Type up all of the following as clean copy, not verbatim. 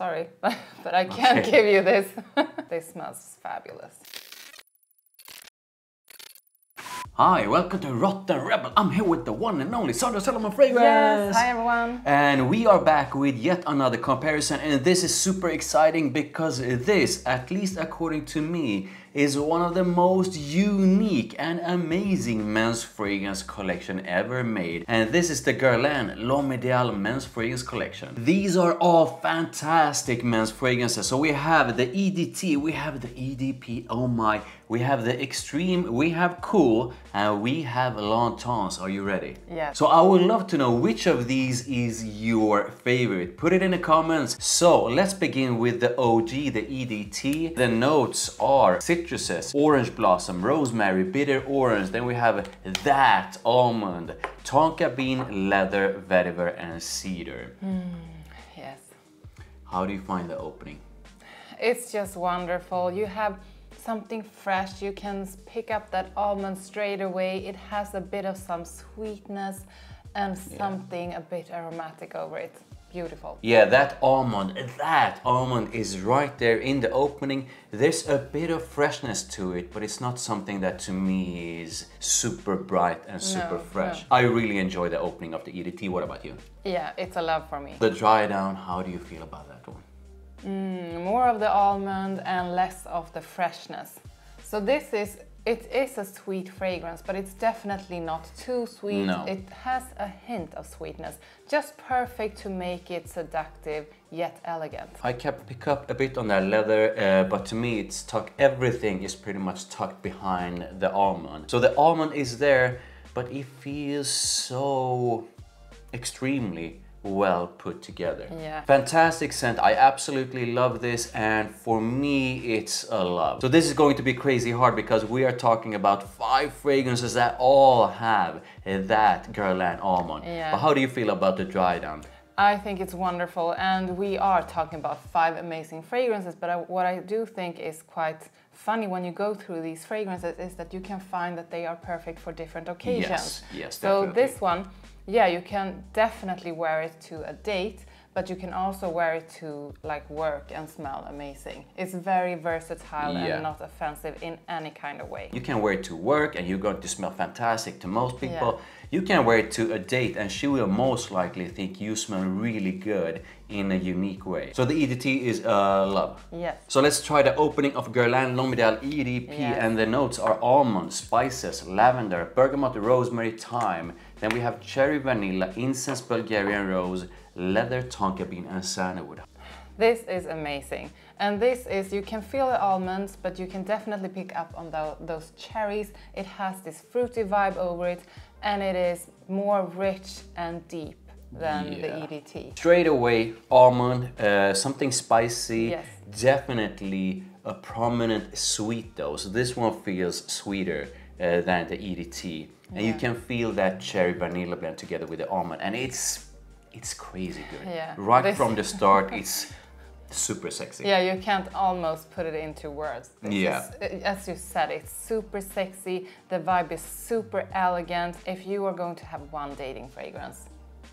sorry, but I can't give you this. This smells fabulous. Hi, welcome to therottenrebel. I'm here with the one and only Sandra Solomon Fragrance. Yes, hi everyone. And we are back with yet another comparison, and this is super exciting because this, at least according to me, is one of the most unique and amazing men's fragrance collection ever made. And this is the Guerlain L'homme Ideal men's fragrance collection. These are all fantastic men's fragrances. So we have the EDT, we have the EDP, oh my, we have the Extreme, we have Cool, and we have Longtemps. Are you ready? Yes. So I would love to know which of these is your favorite. Put it in the comments. So let's begin with the OG, the EDT. The notes are citruses, orange blossom, rosemary, bitter orange. Then we have that almond, tonka bean, leather, vetiver, and cedar. Yes. How do you find the opening? It's just wonderful. You have something fresh. You can pick up that almond straight away. It has a bit of some sweetness and something a bit aromatic over it. Beautiful. Yeah, that almond is right there in the opening. There's a bit of freshness to it, but it's not something that to me is super bright and super fresh. I really enjoy the opening of the EDT. What about you? Yeah, it's a love for me. The dry down, how do you feel about that one? More of the almond and less of the freshness. So it is a sweet fragrance, but it's definitely not too sweet. No. It has a hint of sweetness, just perfect to make it seductive yet elegant. I can pick up a bit on that leather, but to me it's tucked, everything is pretty much tucked behind the almond. So the almond is there, but it feels so extremely well put together. Yeah. Fantastic scent. I absolutely love this, and for me it's a love. So this is going to be crazy hard because we are talking about 5 fragrances that all have that Guerlain almond. Yeah. But how do you feel about the dry down? I think it's wonderful, and we are talking about 5 amazing fragrances, but what I do think is quite funny when you go through these fragrances is that you can find that they are perfect for different occasions. Yes, so definitely. this one, yeah, you can definitely wear it to a date, but you can also wear it to like work and smell amazing. It's very versatile and not offensive in any kind of way. You can wear it to work and you're going to smell fantastic to most people. You can wear it to a date and she will most likely think you smell really good in a unique way. So the EDT is love. Yes. So let's try the opening of Guerlain L'homme Ideal EDP, and the notes are almond, spices, lavender, bergamot, rosemary, thyme. Then we have cherry vanilla, incense, Bulgarian rose, leather, tonka bean, and sandalwood. This is amazing, and this is, you can feel the almonds, but you can definitely pick up on those cherries. It has this fruity vibe over it, and it is more rich and deep than the EDT. Straight away, almond, something spicy, Yes. definitely a prominent sweet though. So this one feels sweeter than the EDT, and you can feel that cherry vanilla blend together with the almond, and it's crazy good. Yeah. Right from the start, it's super sexy. Yeah, you can't almost put it into words. As you said, it's super sexy. The vibe is super elegant. If you are going to have one dating fragrance,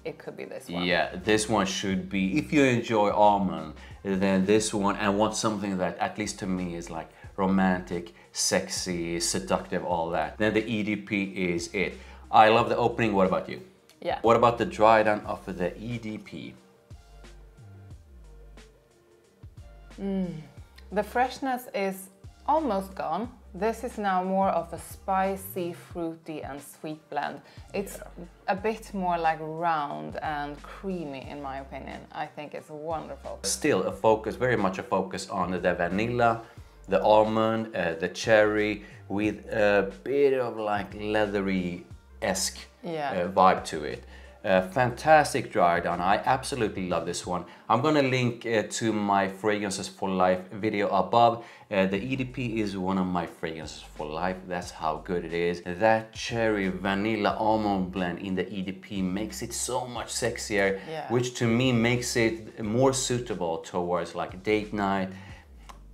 it could be this one. Yeah, this one should be, if you enjoy almond, then this one, and want something that, at least to me, is like romantic, sexy, seductive, all that, then the EDP is it. I love the opening. What about you? Yeah. What about the dry down of the EDP? The freshness is almost gone. This is now more of a spicy, fruity and sweet blend. It's a bit more like round and creamy in my opinion. I think it's wonderful. Still a focus, very much a focus on the vanilla, the almond, the cherry, with a bit of like leathery-esque vibe to it. Fantastic dry down. I absolutely love this one. I'm gonna link to my Fragrances for Life video above. The EDP is one of my fragrances for life. That's how good it is. That cherry vanilla almond blend in the EDP makes it so much sexier, which to me makes it more suitable towards like date night,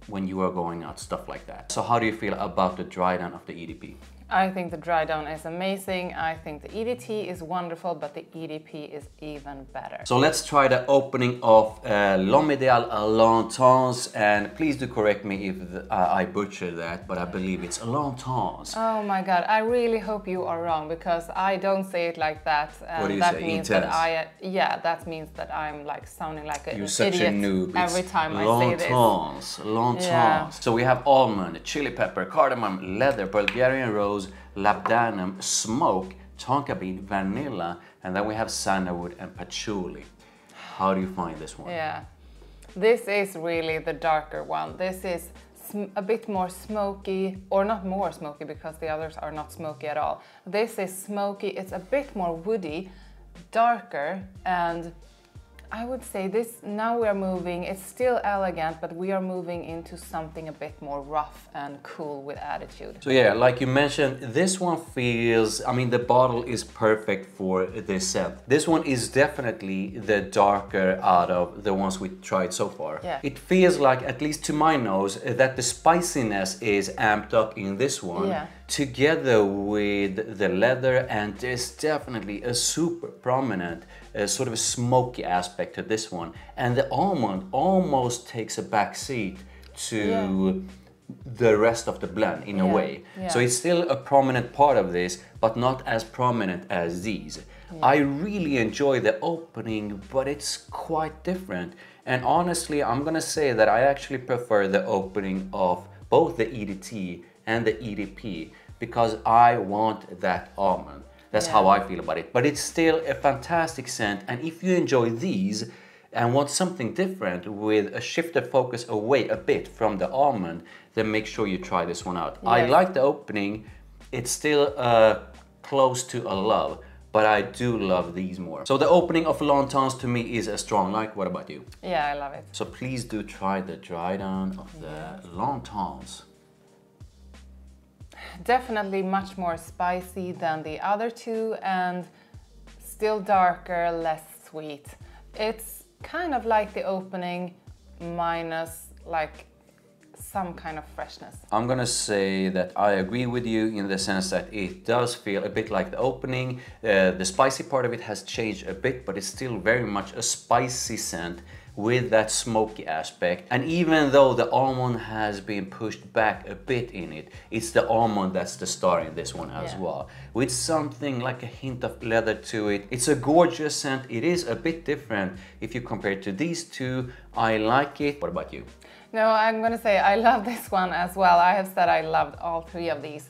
when you are going out, stuff like that. So how do you feel about the dry down of the EDP? I think the dry down is amazing. I think the EDT is wonderful, but the EDP is even better. So let's try the opening of L'homme Ideal Longtemps, and please do correct me if I butcher that, but I believe it's Longtemps. Oh my god, I really hope you are wrong, because I don't say it like that. What do you that say? Means Intense? that yeah, that means that I'm like sounding like an You're such idiot a noob. every time I say this. Longtemps. Yeah. So we have almond, chili pepper, cardamom, leather, Bulgarian rose, labdanum, smoke, tonka bean, vanilla, and then we have sandalwood and patchouli. How do you find this one? Yeah, this is really the darker one. This is a bit more smoky, or not more smoky, because the others are not smoky at all. This is smoky, it's a bit more woody, darker, and I would say this, now we are moving, it's still elegant, but we are moving into something a bit more rough and cool with attitude. So yeah, like you mentioned, this one feels, I mean, the bottle is perfect for this scent. This one is definitely the darker out of the ones we tried so far. Yeah. It feels like, at least to my nose, that the spiciness is amped up in this one. Yeah. Together with the leather, and there's definitely a super prominent sort of a smoky aspect to this one, and the almond almost takes a back seat to the rest of the blend in a way. Yeah. So it's still a prominent part of this, but not as prominent as these. I really enjoy the opening, but it's quite different, and honestly I'm gonna say that I actually prefer the opening of both the EDT and the EDP, because I want that almond. That's how I feel about it. But it's still a fantastic scent, and if you enjoy these and want something different with a shifted focus away a bit from the almond, then make sure you try this one out. I like the opening. It's still close to a love, but I do love these more. So the opening of Longtemps to me is a strong like. What about you? Yeah, I love it. So please do try the dry down of the Longtemps. Definitely much more spicy than the other two, and still darker, less sweet. It's kind of like the opening minus like some kind of freshness. I'm gonna say that I agree with you in the sense that it does feel a bit like the opening. The spicy part of it has changed a bit, but it's still very much a spicy scent with that smoky aspect. And even though the almond has been pushed back a bit in it, it's the almond that's the star in this one as well. With something like a hint of leather to it. It's a gorgeous scent. It is a bit different if you compare it to these two. I like it. What about you? No, I'm gonna say I love this one as well. I have said I loved all three of these.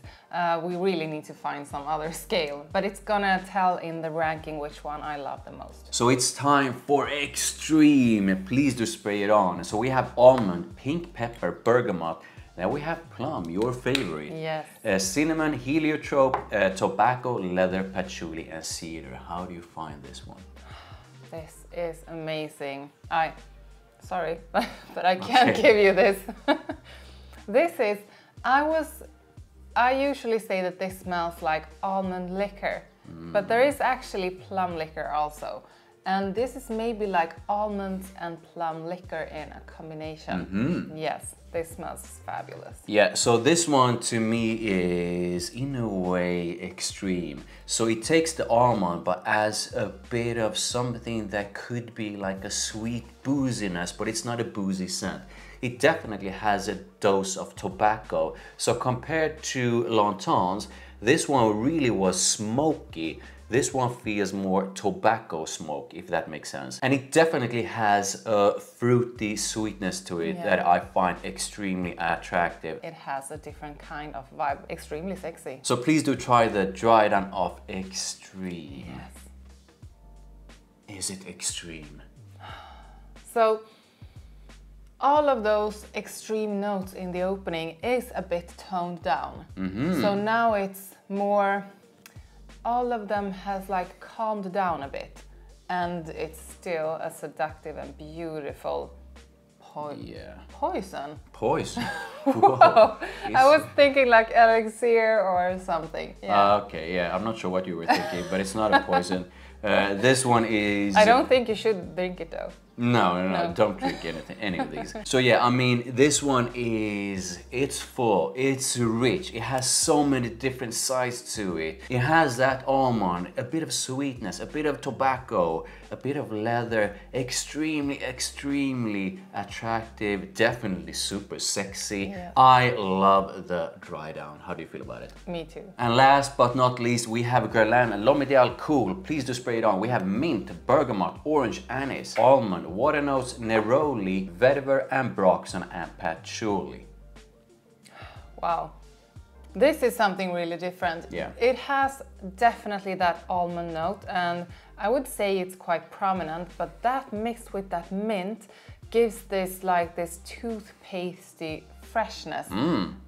We really need to find some other scale, but it's gonna tell in the ranking which one I love the most. So it's time for extreme. Please do spray it on. So we have almond, pink pepper, bergamot. Then we have plum, your favorite. Yes. Cinnamon, heliotrope, tobacco, leather, patchouli, and cedar. How do you find this one? This is amazing. Sorry, but I can't give you this. This is, I usually say that this smells like almond liquor, but there is actually plum liquor also. And this is maybe like almonds and plum liquor in a combination. Yes, this smells fabulous. Yeah, so this one to me is in a way extreme. So it takes the almond but adds a bit of something that could be like a sweet booziness, but it's not a boozy scent. It definitely has a dose of tobacco. So compared to Longtemps, this one really was smoky. This one feels more tobacco smoke, if that makes sense. And it definitely has a fruity sweetness to it that I find extremely attractive. It has a different kind of vibe, extremely sexy. So please do try the dry down of extreme. Yes. Is it extreme? So all of those extreme notes in the opening is a bit toned down. So now it's more, all of them has like calmed down a bit, and it's still a seductive and beautiful poison. Poison? Whoa. I was thinking like elixir or something. Okay, yeah, I'm not sure what you were thinking, but it's not a poison. This one is... I don't think you should drink it though. No, don't drink any of these. So yeah, I mean, this one it's full, it's rich, it has so many different sides to it. It has that almond, a bit of sweetness, a bit of tobacco, a bit of leather, extremely attractive, definitely super sexy. Yeah. I love the dry down. How do you feel about it? Me too. And last but not least, we have Guerlain L'homme Ideal Cool. Please do spray it on. We have mint, bergamot, orange, anise, almond, water notes, neroli, vetiver, ambroxan, and patchouli. Wow. This is something really different. Yeah. It has definitely that almond note, and I would say it's quite prominent, but that mixed with that mint gives this like this toothpastey freshness.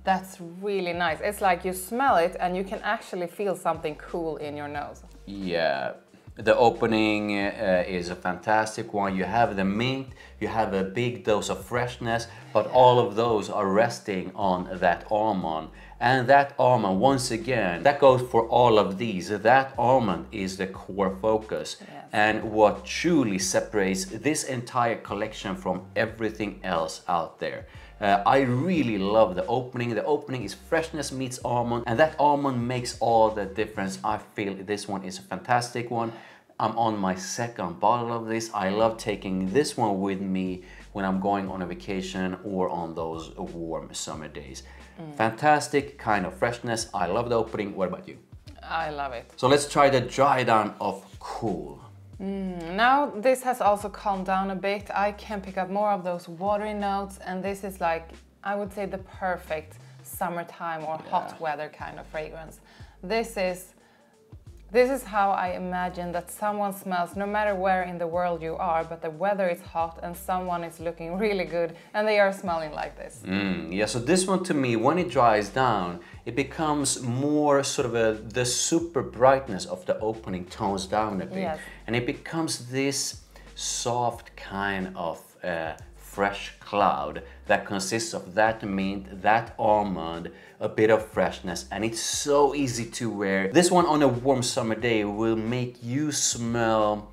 That's really nice. It's like you smell it and you can actually feel something cool in your nose. Yeah, the opening is a fantastic one. You have the mint, you have a big dose of freshness, but all of those are resting on that almond. And that almond, once again, that goes for all of these. That almond is the core focus. Yes. And what truly separates this entire collection from everything else out there. I really love the opening. The opening is freshness meets almond, and that almond makes all the difference. I feel this one is a fantastic one. I'm on my second bottle of this. I love taking this one with me when I'm going on a vacation or on those warm summer days. Fantastic kind of freshness. I love the opening. What about you? I love it. So let's try the dry down of Cool. Now this has also calmed down a bit. I can pick up more of those watery notes, and this is like, I would say, the perfect summertime or hot weather kind of fragrance. This is how I imagine that someone smells no matter where in the world you are, but the weather is hot and someone is looking really good and they are smelling like this. Yeah, so this one to me, when it dries down, it becomes more sort of the super brightness of the opening tones down a bit. Yes. And it becomes this soft kind of fresh cloud that consists of that mint, that almond, a bit of freshness, and it's so easy to wear. This one on a warm summer day will make you smell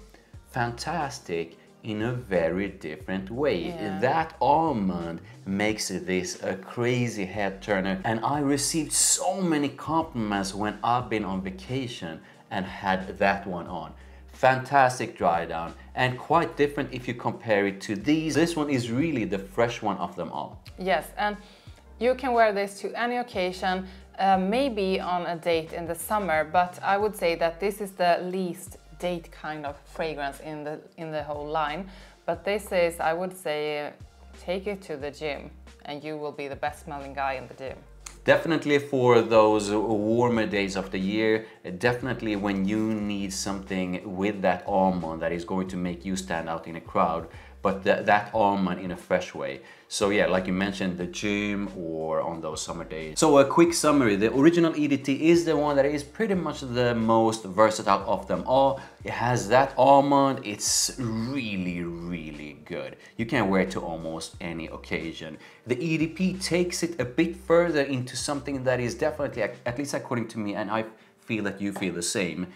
fantastic in a very different way. Yeah. That almond makes this a crazy head turner, and I received so many compliments when I've been on vacation and had that one on. Fantastic dry down, and quite different if you compare it to these. This one is really the fresh one of them all. Yes, and you can wear this to any occasion, maybe on a date in the summer, but I would say that this is the least date kind of fragrance in the whole line. But this is, I would say, take it to the gym and you will be the best smelling guy in the gym. Definitely for those warmer days of the year, definitely when you need something with that almond that is going to make you stand out in a crowd, but that almond in a fresh way. So yeah, like you mentioned, the gym or on those summer days. So a quick summary, the original EDT is the one that is pretty much the most versatile of them all. It has that almond, it's really good. You can wear it to almost any occasion. The EDP takes it a bit further into something that is definitely, at least according to me, and I feel that you feel the same,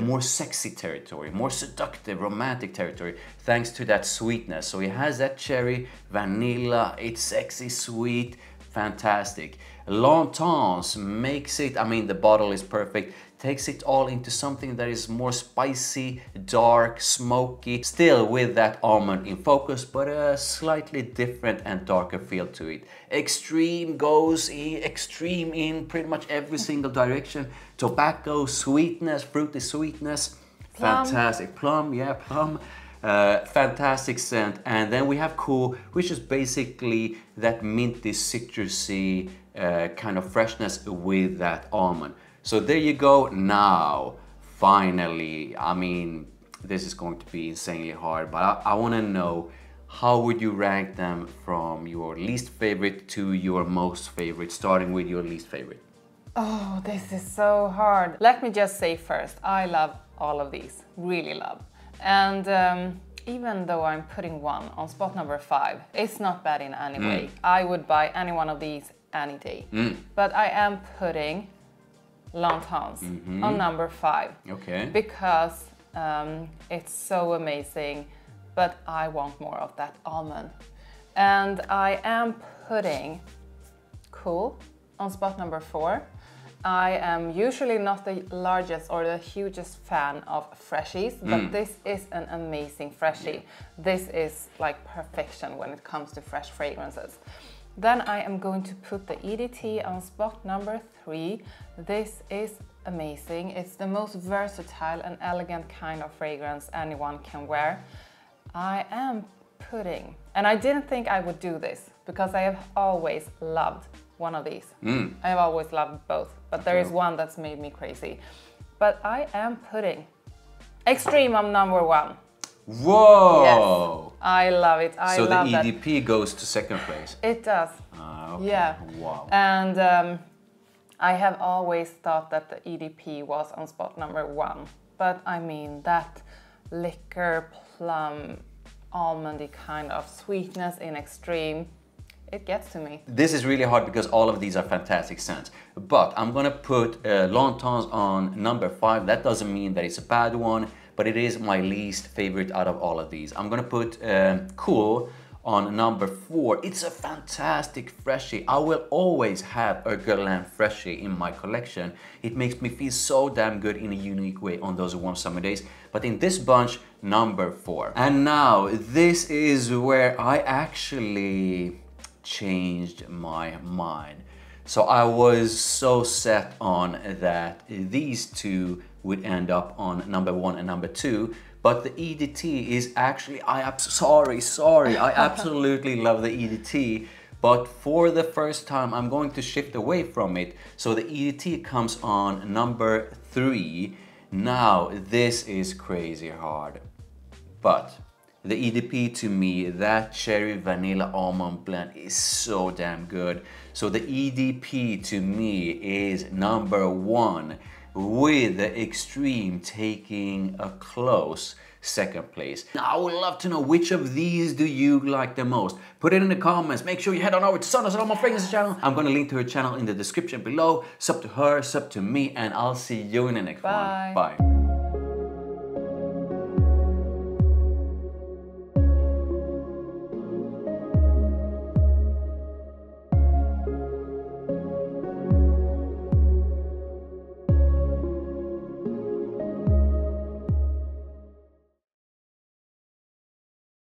more sexy territory, more seductive, romantic territory, thanks to that sweetness. So it has that cherry, vanilla, it's sexy, sweet, fantastic. L'Intense makes it, I mean, the bottle is perfect, takes it all into something that is more spicy, dark, smoky, still with that almond in focus, but a slightly different and darker feel to it. Extreme goes extreme in pretty much every single direction. Tobacco, sweetness, fruity sweetness, Plum. Fantastic. Plum, yeah, plum. Fantastic scent. And then we have Cool, which is basically that minty, citrusy kind of freshness with that almond. So there you go. Now, finally, I mean, this is going to be insanely hard, but I want to know, how would you rank them from your least favorite to your most favorite, starting with your least favorite? Oh, this is so hard. Let me just say first, I love all of these, really love. And even though I'm putting one on spot number 5, it's not bad in any way. I would buy any one of these any day. But I am putting L'Intense on number 5. Okay. Because it's so amazing. but I want more of that almond. And I am putting Cool on spot number 4. I am usually not the largest or the hugest fan of freshies, but this is an amazing freshie. This is like perfection when it comes to fresh fragrances. Then I am going to put the EDT on spot number 3. This is amazing. It's the most versatile and elegant kind of fragrance anyone can wear. I am putting, and I didn't think I would do this because I have always loved one of these. I have always loved both, but there is one that's made me crazy. But I am putting Extreme on number 1. Whoa! Yes, I love it. I love the EDP goes to second place. It does. Okay. Yeah. Wow. And I have always thought that the EDP was on spot number 1. But I mean, that liquor, plum, almondy kind of sweetness in Extreme, it gets to me. This is really hard because all of these are fantastic scents. But I'm gonna put Longtemps on number 5. That doesn't mean that it's a bad one, but it is my least favorite out of all of these. I'm gonna put Cool on number 4. It's a fantastic freshie. I will always have a Guerlain freshie in my collection. It makes me feel so damn good in a unique way on those warm summer days. But in this bunch, number 4. And now, this is where I actually changed my mind. So I was so set on that these two would end up on number 1 and number 2, but the EDT is actually, I absolutely love the EDT, but for the first time I'm going to shift away from it. So the EDT comes on number 3. Now this is crazy hard, but the EDP to me, that cherry vanilla almond blend is so damn good. So the EDP to me is number 1, with the Extreme taking a close second place. Now I would love to know which of these do you like the most. Put it in the comments. Make sure you head on over to Sandra Solomon Fragrance channel. I'm gonna link to her channel in the description below. Sub to her, sub to me, and I'll see you in the next one. Bye.